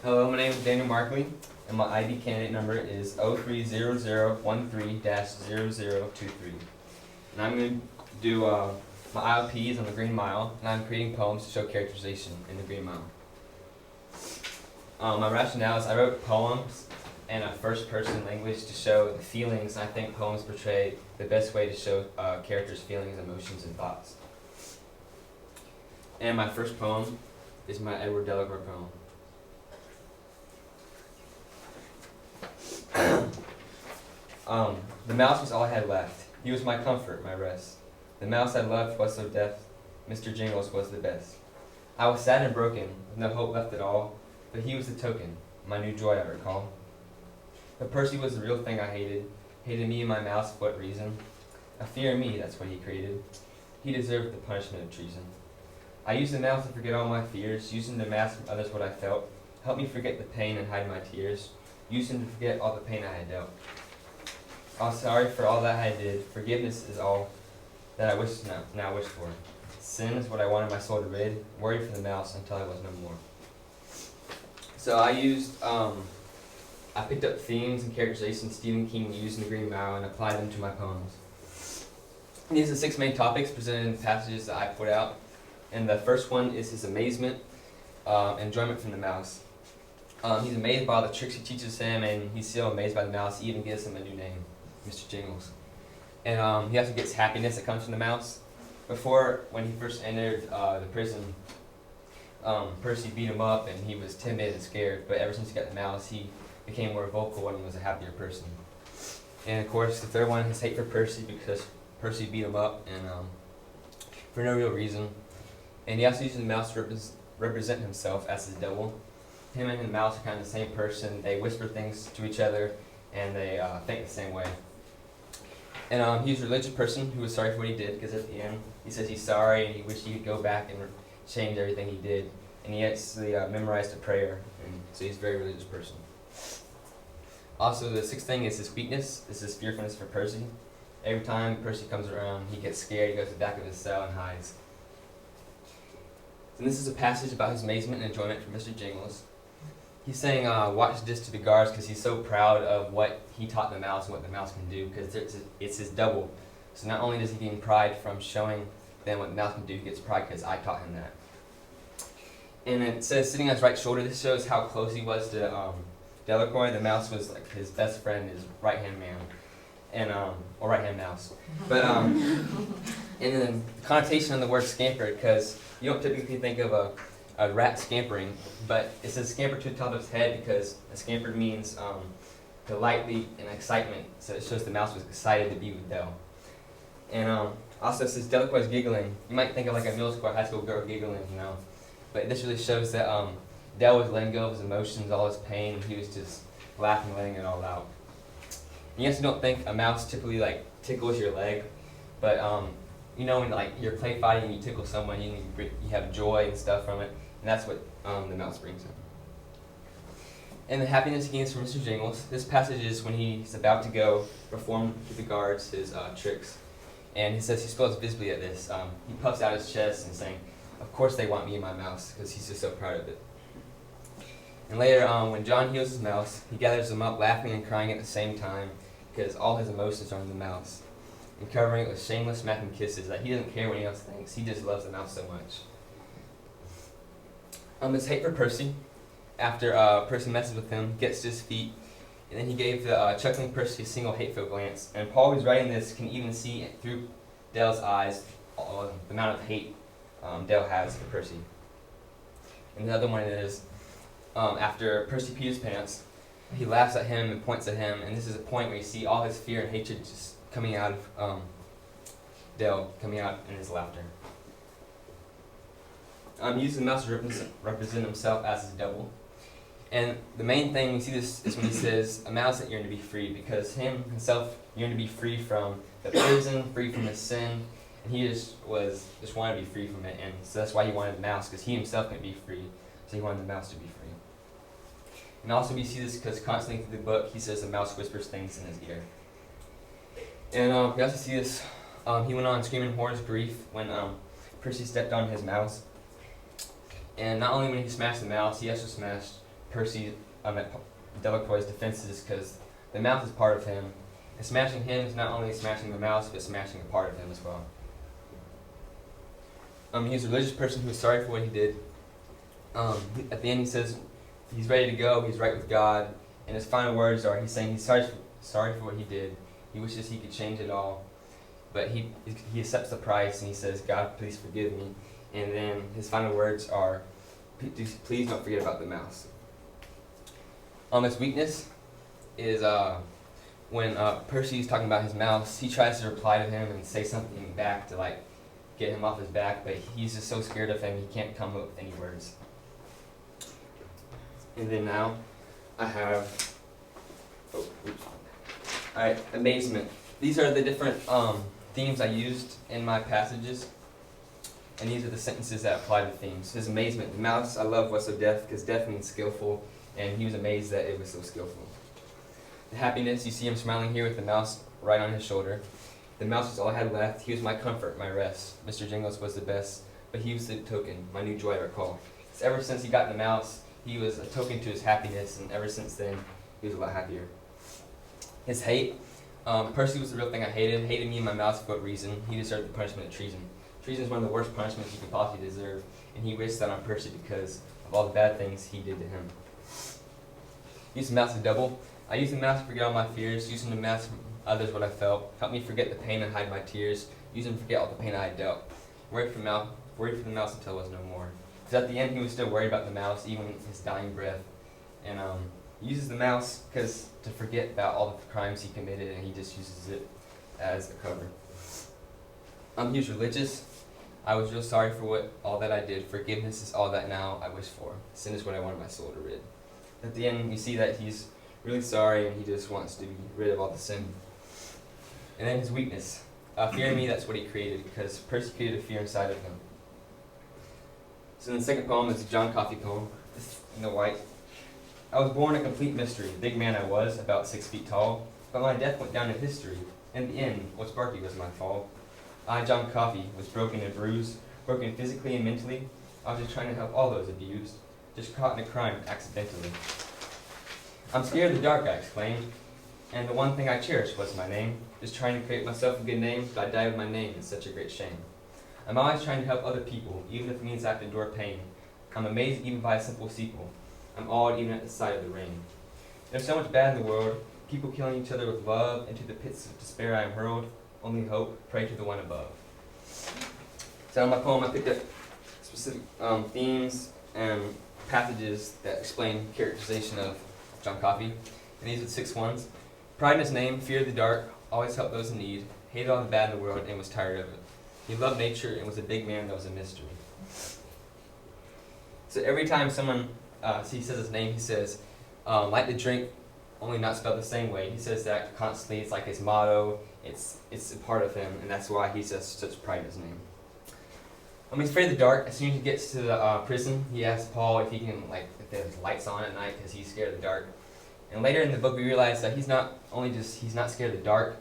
Hello, my name is Daniel Markley, and my ID candidate number is 030013-0023. And I'm going to do my IOPs on the Green Mile, and I'm creating poems to show characterization in the Green Mile. My rationale is I wrote poems in a first-person language to show the feelings. I think poems portray the best way to show characters' feelings, emotions, and thoughts. And my first poem is my Delacour poem. The mouse was all I had left. He was my comfort, my rest. The mouse I loved was so deaf. Mr. Jingles was the best. I was sad and broken, with no hope left at all, but he was the token, my new joy I recall. But Percy was the real thing I hated me and my mouse for what reason? A fear of me, that's what he created. He deserved the punishment of treason. I used the mouse to forget all my fears, used him to mask from others what I felt, help me forget the pain and hide my tears, used him to forget all the pain I had dealt. I was sorry for all that I did. Forgiveness is all that I now wish for. Sin is what I wanted my soul to rid. Worry for the mouse until I was no more. So I picked up themes and characterizations Stephen King used in the Green Mile and applied them to my poems. And these are the 6 main topics presented in the passages that I put out. And the first one is his amazement, enjoyment from the mouse. He's amazed by all the tricks he teaches him, and he's still amazed by the mouse. He even gives him a new name, Mr. Jingles. And he also gets happiness that comes from the mouse. Before, when he first entered the prison, Percy beat him up, and he was timid and scared. But ever since he got the mouse, he became more vocal and was a happier person. And of course, the third one is hate for Percy because Percy beat him up, and for no real reason. And he also uses the mouse to represent himself as the devil. Him and the mouse are kind of the same person. They whisper things to each other, and they think the same way. And he's a religious person who was sorry for what he did, because at the end he says he's sorry and he wished he could go back and change everything he did. And he actually memorized a prayer, and so he's a very religious person. Also, the 6th thing is his weakness. This is fearfulness for Percy. Every time Percy comes around, he gets scared. He goes to the back of his cell and hides. And this is a passage about his amazement and enjoyment for Mr. Jingles. He's saying, watch this to the guards, because he's so proud of what he taught the mouse and what the mouse can do, because it's his double. So not only does he gain pride from showing them what the mouse can do, he gets pride because I taught him that. And it says, sitting on his right shoulder, this shows how close he was to Delacour. The mouse was like his best friend, his right-hand man, and or right-hand mouse. But and then the connotation on the word scamper, because you don't typically think of a rat scampering, but it says scamper to the top of his head because a scamper means delightly and excitement, so it shows the mouse was excited to be with Del. And also it says Delacour was giggling. You might think of like a middle school or high school girl giggling, but this really shows that Del was letting go of his emotions, all his pain. He was just laughing, letting it all out. And you also don't think a mouse typically like tickles your leg, but when like you're play fighting and you tickle someone, you have joy and stuff from it, and that's what the mouse brings him. And the happiness he gains from Mr. Jingles. This passage is when he's about to go perform to the guards his tricks, and he says he smiles visibly at this. He puffs out his chest and saying, "Of course they want me and my mouse," because he's just so proud of it. And later, when John heals his mouse, he gathers him up, laughing and crying at the same time, because all his emotions are in the mouse, and covering it with shameless smacking kisses that he doesn't care what anyone else thinks. He just loves the mouse so much. His hate for Percy, after Percy messes with him, gets to his feet, and then he gave the chuckling Percy a single hateful glance. And Paul, who's writing this, can even see through Dell's eyes the amount of hate Dell has for Percy. And the other one is after Percy pees his pants, he laughs at him and points at him, and this is a point where you see all his fear and hatred just coming out of Dell, coming out in his laughter. He uses the mouse to represent himself as his devil. And the main thing we see this is when he says, a mouse that yearned to be free, because himself yearned to be free from the prison, free from his sin, and he just wanted to be free from it, and so that's why he wanted the mouse, because he himself couldn't be free, so he wanted the mouse to be free. And also we see this because constantly through the book he says the mouse whispers things in his ear. And we also see this, he went on screaming horror's grief when Percy stepped on his mouse. And not only when he smashed the mouse, he also smashed Percy at Delacour's defenses because the mouse is part of him. And smashing him is not only smashing the mouse, but smashing a part of him as well. He's a religious person who was sorry for what he did. At the end, he says he's ready to go. He's right with God, and his final words are he's saying he's sorry for what he did. He wishes he could change it all, but he accepts the price and he says, "God, please forgive me." And then his final words are, "Please don't forget about the mouse." His weakness is when Percy's talking about his mouse, he tries to reply to him and say something back to get him off his back, but he's just so scared of him he can't come up with any words. And then now I have amazement. These are the different themes I used in my passages, and these are the sentences that apply to the themes. His amazement: the mouse I love was so deaf, because deaf means skillful, and he was amazed that it was so skillful. The happiness: you see him smiling here with the mouse right on his shoulder. The mouse was all I had left. He was my comfort, my rest. Mr. Jingles was the best, but he was the token, my new joy I recall. So ever since he got the mouse, he was a token to his happiness, and ever since then, he was a lot happier. His hate: Percy was the real thing I hated. Hated me and my mouse for what reason? He deserved the punishment of treason. Treason is one of the worst punishments you could possibly deserve, and he wished that on Percy because of all the bad things he did to him. Use the mouse to double. I used the mouse to forget all my fears, using the mouse from others what I felt. Help me forget the pain and hide my tears, using to forget all the pain I had dealt. Worried for the mouse until it was no more. Because at the end he was still worried about the mouse, even his dying breath. And he uses the mouse to forget about all the crimes he committed, and he just uses it as a cover. He was religious. I was real sorry for all that I did. Forgiveness is all that now I wish for. Sin is what I wanted my soul to rid. At the end, we see that he's really sorry and he just wants to be rid of all the sin. And then his weakness. Fear in me, that's what he created, because Percy created a fear inside of him. So the second poem is a John Coffey poem, in the white. I was born a complete mystery. Big man I was, about 6 feet tall, but my death went down in history. In the end, what Sparky was my fall. I, John Coffey, was broken and bruised, broken physically and mentally. I was just trying to help all those abused, just caught in a crime accidentally. I'm scared of the dark, I exclaimed, and the one thing I cherished was my name. Just trying to create myself a good name, but I die with my name. It's such a great shame. I'm always trying to help other people, even if it means I have to endure pain. I'm amazed even by a simple sequel. I'm awed even at the sight of the rain. There's so much bad in the world, people killing each other with love. Into the pits of despair I am hurled. Only hope, pray to the one above. So in my poem I picked up specific themes and passages that explain characterization of John Coffey. And these are the 6 ones. Pride in his name, fear of the dark, always helped those in need, hated all the bad in the world and was tired of it. He loved nature and was a big man that was a mystery. So every time someone he says his name, he says, like the drink, only not spelled the same way. He says that constantly. It's like his motto. It's a part of him, and that's why he says such pride in his name. He's afraid of the dark. As soon as he gets to the prison, he asks Paul if he can, if there's lights on at night, because he's scared of the dark. And later in the book, we realize that he's not scared of the dark,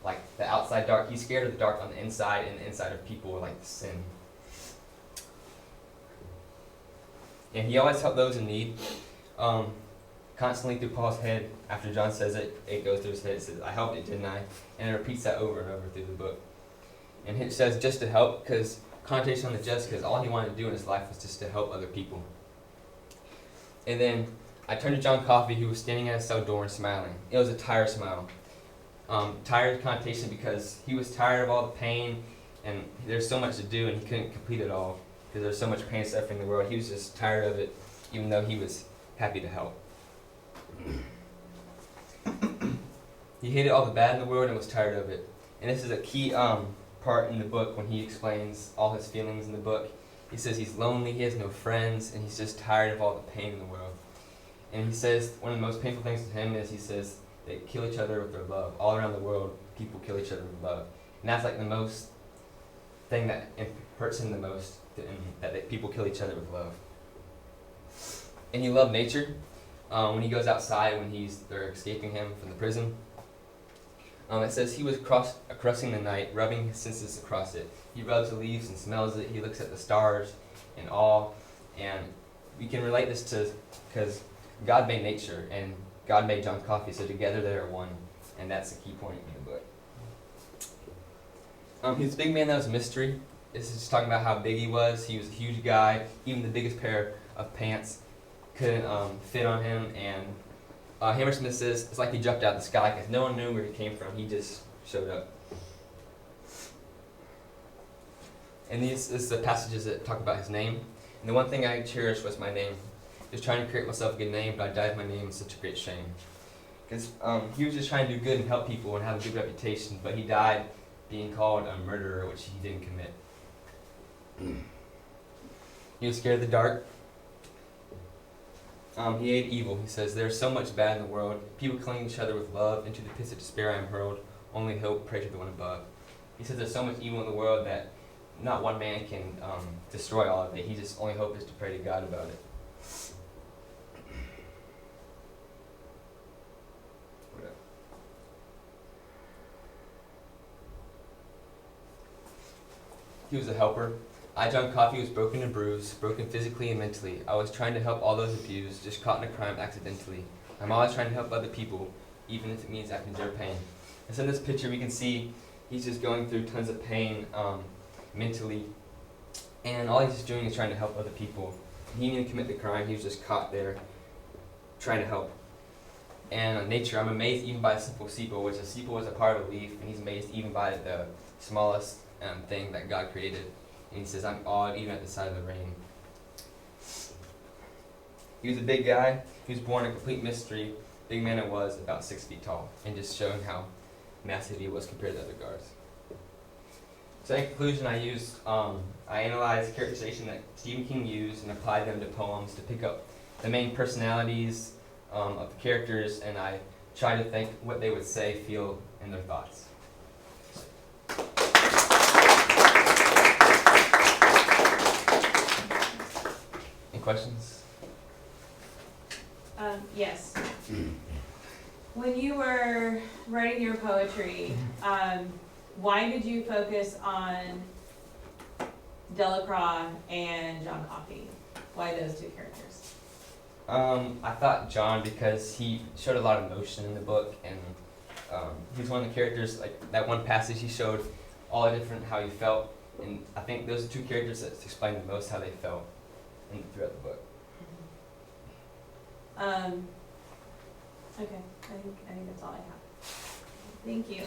like the outside dark. He's scared of the dark on the inside, and the inside of people, like sin. And he always helped those in need. Constantly through Paul's head, after John says it, it goes through his head. It says, I helped it, didn't I? And it repeats that over and over through the book. And it says just to help, because connotation on the just, because all he wanted to do in his life was just to help other people. And then I turned to John Coffey, who was standing at his cell door and smiling. It was a tired smile. Tired connotation because he was tired of all the pain, and there's so much to do, and he couldn't complete it all because there's so much pain and suffering in the world. He was just tired of it, even though he was happy to help. He hated all the bad in the world and was tired of it. And this is a key part in the book when he explains all his feelings in the book. He says he's lonely, he has no friends, and he's just tired of all the pain in the world. And he says one of the most painful things to him is he says they kill each other with their love. All around the world, people kill each other with love. And that's like the most thing that hurts him the most, that people kill each other with love. And he loved nature. When he goes outside, when they're escaping him from the prison, it says he was crossing the night, rubbing his senses across it. He rubs the leaves and smells it. He looks at the stars in awe. And we can relate this to, because God made nature, and God made John Coffey, so together they are one, and that's the key point in the book. He's a big man that was a mystery. This is just talking about how big he was. He was a huge guy. Even the biggest pair of pants couldn't fit on him, and Hammersmith says it's like he jumped out of the sky because no one knew where he came from. He just showed up. And these is the passages that talk about his name. And the one thing I cherished was my name. Just trying to create myself a good name, but I died my name in such a great shame. Because he was just trying to do good and help people and have a good reputation, but he died being called a murderer, which he didn't commit. He was scared of the dark. He hated evil. He says, "There is so much bad in the world. People killing each other with love. Into the pits of despair I am hurled. Only hope, pray to the one above." He says there's so much evil in the world that not one man can destroy all of it. He just only hope is to pray to God about it. He was a helper. I, John Coffey, was broken and bruised, broken physically and mentally. I was trying to help all those abused, just caught in a crime accidentally. I'm always trying to help other people, even if it means I can endure pain. And so in this picture we can see he's just going through tons of pain mentally, and all he's just doing is trying to help other people. He didn't even commit the crime, he was just caught there trying to help. And nature, I'm amazed even by a simple sepal, which a sepal was a part of a leaf, and he's amazed even by the smallest thing that God created. And he says, I'm awed even at the sight of the rain. He was a big guy. He was born a complete mystery. Big man it was, about 6 feet tall, and just showing how massive he was compared to other guards. So in conclusion, I analyzed characterization that Stephen King used and applied them to poems to pick up the main personalities of the characters, and I tried to think what they would say, feel, and their thoughts. Any questions? Yes. When you were writing your poetry, why did you focus on Delacour and John Coffey? Why those two characters? I thought John because he showed a lot of emotion in the book, and he's one of the characters, like that one passage he showed all the different how he felt, and I think those are two characters that explain the most how they felt throughout the book. Okay, I think that's all I have. Thank you.